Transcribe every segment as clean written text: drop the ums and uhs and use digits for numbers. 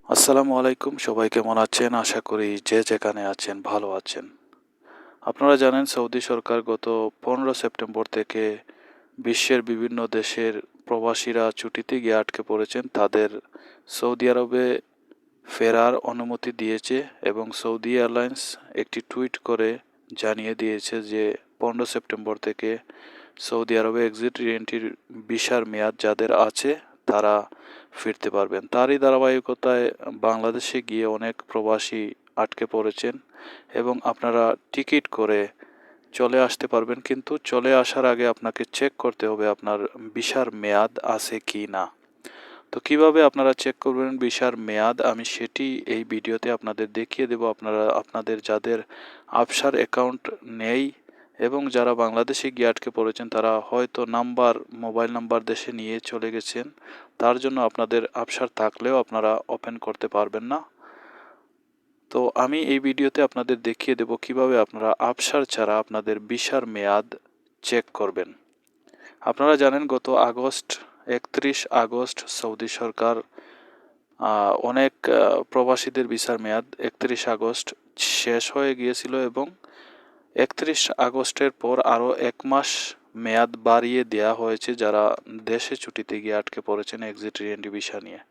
আসসালামু আলাইকুম, সবাই কেমন আছেন? আশা করি যে যেখানে আছেন ভালো আছেন। আপনারা জানেন সৌদি সরকার গত 15 সেপ্টেম্বর থেকে বিশ্বের বিভিন্ন দেশের প্রবাসীরা ছুটিতে গিয়ে আটকে পড়েছেন তাদের সৌদি আরবে ফেরার অনুমতি দিয়েছে এবং সৌদি এয়ারলাইন্স একটি টুইট করে জানিয়ে দিয়েছে যে 15 সেপ্টেম্বর থেকে সৌদি আরবে এক্সিট রি-এন্ট্রির ভিসার মেয়াদ যাদের আছে তারা ফিরতে পারবেন। তারই ধারাবাহিকতায় বাংলাদেশে গিয়ে অনেক প্রবাসী আটকে পড়েছেন এবং আপনারা টিকিট করে চলে আসতে পারবেন, কিন্তু চলে আসার আগে আপনাকে চেক করতে হবে আপনার ভিসার মেয়াদ আছে কি না। তো কিভাবে আপনারা চেক করবেন ভিসার মেয়াদ, আমি সেটি এই ভিডিওতে আপনাদের দেখিয়ে দেব। আপনাদের যাদের absher অ্যাকাউন্ট নেই এবং যারা বাংলাদেশে গিয়ে আটকে পড়েছেন তারা হয়তো মোবাইল নাম্বার দেশে নিয়ে চলে গেছেন, তার জন্য আপনাদের absher থাকলেও আপনারা ওপেন করতে পারবেন না। তো আমি এই ভিডিওতে আপনাদের দেখিয়ে দেব কিভাবে আপনারা absher ছাড়া আপনাদের ভিসার মেয়াদ চেক করবেন। আপনারা জানেন গত 31 আগস্ট সৌদি সরকার অনেক প্রবাসীদের ভিসার মেয়াদ 31 আগস্ট শেষ হয়ে গিয়েছিল এবং 31 আগস্টের পর আরও 1 মাস মেয়াদ বাড়িয়ে দেওয়া হয়েছে যারা দেশে ছুটিতে গিয়ে আটকে পড়েছেন এক্সিট রি-এন্ট্রি ভিসা নিয়ে।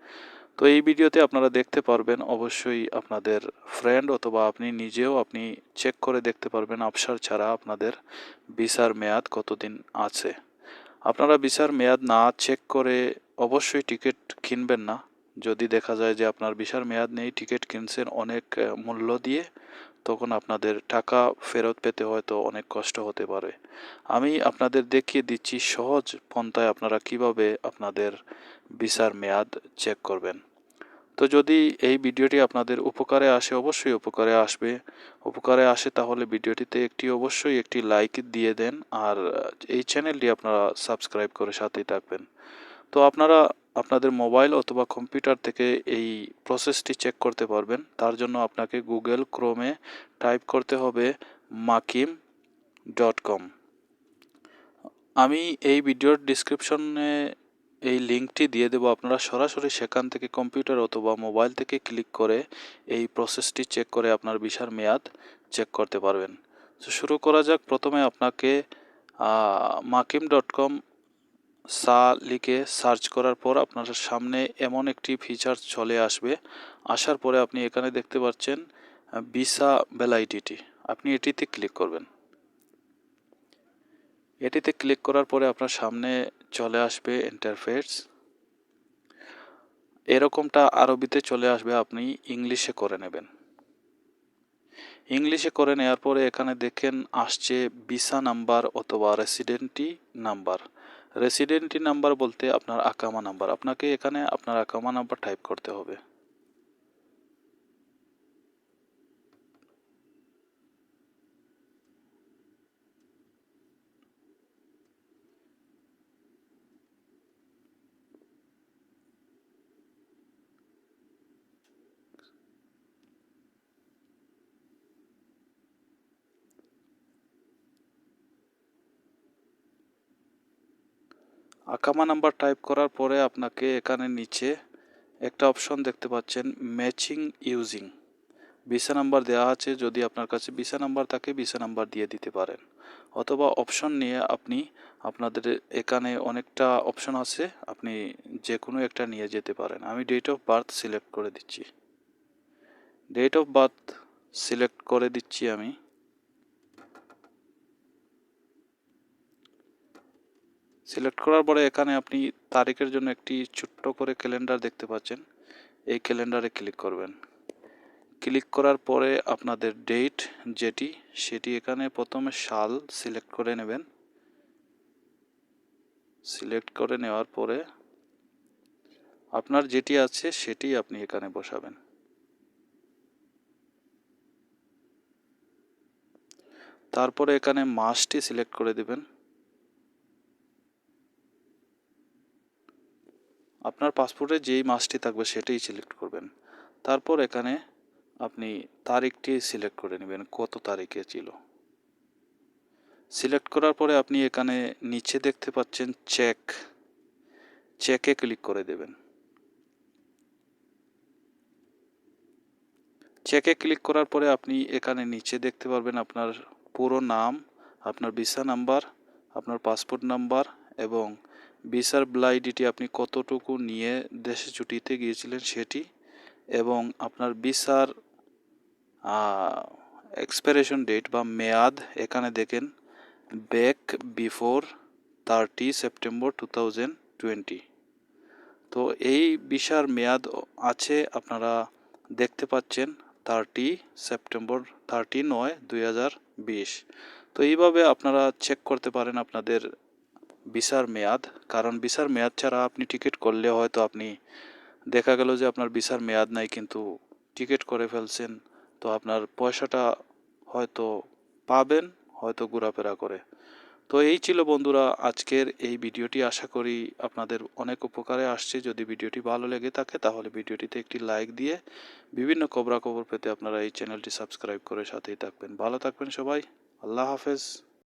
তো এই ভিডিওতে আপনারা দেখতে পারবেন, অবশ্যই আপনাদের ফ্রেন্ড অথবা আপনি নিজেও আপনি চেক করে দেখতে পারবেন absher ছাড়া আপনাদের ভিসার মেয়াদ কতদিন আছে। আপনারা ভিসার মেয়াদ না চেক করে অবশ্যই টিকিট কিনবেন না। যদি দেখা যায় যে আপনার ভিসার মেয়াদ নেই, টিকিট কিনছেন অনেক মূল্য দিয়ে, তখন আপনাদের টাকা ফেরত পেতে হয়তো অনেক কষ্ট হতে পারে। আমি আপনাদের দেখিয়ে দিচ্ছি সহজ পন্থায় আপনারা কিভাবে আপনাদের ভিসার মেয়াদ চেক করবেন। তো যদি এই ভিডিওটি আপনাদের উপকারে আসে, অবশ্যই উপকারে আসে তাহলে ভিডিওটিতে অবশ্যই একটি লাইক দিয়ে দেন আর এই চ্যানেলটি আপনারা সাবস্ক্রাইব করে সাথেই থাকবেন। তো আপনারা আপনাদের মোবাইল অথবা কম্পিউটার থেকে এই প্রসেসটি চেক করতে পারবেন। তার জন্য আপনাকে গুগল ক্রোমে টাইপ করতে হবে makim.com। আমি এই ভিডিওর ডিসক্রিপশনে এই লিঙ্কটি দিয়ে দেবো, আপনারা সরাসরি সেখান থেকে কম্পিউটার অথবা মোবাইল থেকে ক্লিক করে এই প্রসেসটি চেক করে আপনার ভিসার মেয়াদ চেক করতে পারবেন। তো শুরু করা যাক। প্রথমে আপনাকে makim.com লিখে সার্চ করার পর আপনার সামনে এমন একটি ফিচার চলে আসবে। আসার পরে আপনি এখানে দেখতে পাচ্ছেন ভিসা ভ্যালিডিটি, আপনি এটিতে ক্লিক করবেন। এটিতে ক্লিক করার পরে আপনার সামনে চলে আসবে ইন্টারফেস, এরকমটা আরবিতে চলে আসবে, আপনি ইংলিশে করে নেবেন। ইংলিশে করে নেওয়ার পরে এখানে দেখেন আসছে ভিসা নাম্বার অথবা রেসিডেন্টি নাম্বার বলতে আপনার আকামা নাম্বার, আপনাকে এখানে আপনার আকামা নাম্বার টাইপ করতে হবে। আকামা নাম্বার টাইপ করার পরে আপনাকে এখানে নিচে একটা অপশন দেখতে পাচ্ছেন ম্যাচিং ইউজিং, ভিসা নাম্বার দেওয়া আছে। যদি আপনার কাছে ভিসা নাম্বার থাকে ভিসা নাম্বার দিয়ে দিতে পারেন, অথবা অপশন নিয়ে আপনি আপনাদের এখানে অনেকটা অপশন আছে, আপনি যে কোনো একটা নিয়ে যেতে পারেন। আমি ডেট অফ বার্থ সিলেক্ট করে দিচ্ছি। আমি সিলেক্ট করার পরে এখানে আপনি তারিখের জন্য একটি ছোট্ট করে ক্যালেন্ডার দেখতে পাচ্ছেন, এই ক্যালেন্ডারে ক্লিক করবেন। ক্লিক করার পরে আপনাদের ডেট সেটি এখানে প্রথমে সাল সিলেক্ট করে নেবেন। সিলেক্ট করে নেওয়ার পরে আপনার যেটি আছে সেটি আপনি এখানে বসাবেন। তারপরে এখানে মাসটি সিলেক্ট করে দেবেন। আপনার পাসপোর্টে যেই মাসটি থাকবে সেটাই সিলেক্ট করবেন। তারপর এখানে আপনি তারিখটি সিলেক্ট করে নেবেন, কত তারিখে ছিল। সিলেক্ট করার পরে আপনি এখানে নিচে দেখতে পাচ্ছেন চেকে ক্লিক করে দেবেন। চেকে ক্লিক করার পরে আপনি এখানে নিচে দেখতে পারবেন আপনার পুরো নাম, আপনার ভিসা নাম্বার, আপনার পাসপোর্ট নাম্বার এবং ভিসার ভ্যালিডিটি আপনি কতটুকু নিয়ে দেশে ছুটিতে গিয়েছিলেন সেটি, এবং আপনার ভিসার এক্সপাইরেশন ডেট বা মেয়াদ এখানে দেখেন ব্যাক বিফোর 30 সেপ্টেম্বর 2020। তো এই ভিসার মেয়াদ আছে আপনারা দেখতে পাচ্ছেন 30 সেপ্টেম্বর 2020। তো এইভাবে আপনারা চেক করতে পারেন আপনাদের ভিসার মেয়াদ, কারণ ভিসার মেয়াদ ছাড়া আপনি টিকিট করলে হয়তো আপনি দেখা গেল যে আপনার ভিসার মেয়াদ নাই কিন্তু টিকিট করে ফেলছেন, তো আপনার পয়সাটা হয়তো পাবেন, হয়তো ঘোরাফেরা করে। তো এই ছিল বন্ধুরা আজকের এই ভিডিওটি, আশা করি আপনাদের অনেক উপকারে আসছে। যদি ভিডিওটি ভালো লেগে থাকে তাহলে ভিডিওটিতে একটি লাইক দিয়ে বিভিন্ন খবরাখবর পেতে আপনারা এই চ্যানেলটি সাবস্ক্রাইব করে সাথেই থাকবেন। ভালো থাকবেন সবাই, আল্লাহ হাফেজ।